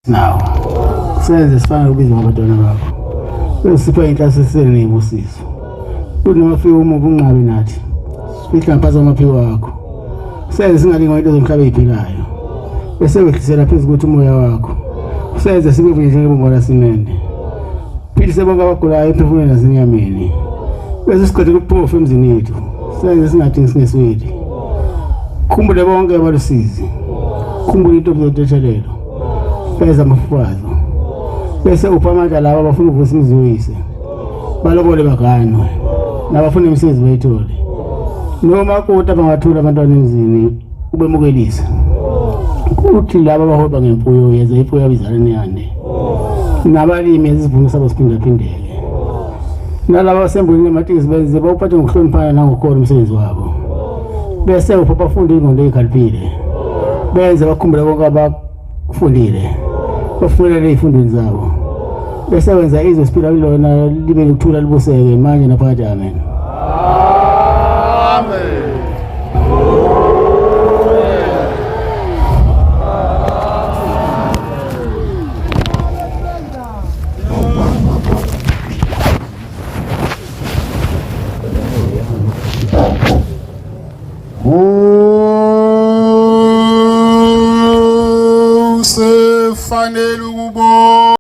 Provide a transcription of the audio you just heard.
Now, senze sifana ukubizwa ngabantwana bakho. Besipha inhlasi senebusiso. Kunamafika umubi unqabe nathi. Sifihla ngaphansi kwamaphiko wakho. Senze singalinga into zomhlaba eziphilayo. Bese wehlisela phezulu ukuthi umoya wakho. Senze sibe njengebomo lasimende. Philise bonke abagulayo ephefumulweni nasenyameni. Bese siqede ukuphofa emzini yethu. Senze singadingi singesweli. Khumbule bonke abalusizi. Khumbule into zothethelelo. Bese amafazo bese uphamandla laba abafuna ukuvusa imiziwise balobole baganwe nabafuna imisebenzi bayithole noma kodwa bangathula abantwana emzini ubemukelisa kuthi laba abahoba ngemfuyo yeza imfuyo yabizalane yande nabalimi ezivuno sabo siphinda phindeke nalaba basembulini ematiki benze bawuphathe ngokuhloniphana nangokholo umsebenzi wabo bese uphaphafunda ingqondo ekhaliphile benze bakhumbule konke abakufundile bafundele izifundweni zabo bese wenza izwe siphila kulona libe lokuthula libuseke manje naphakathi amen amen Sefanele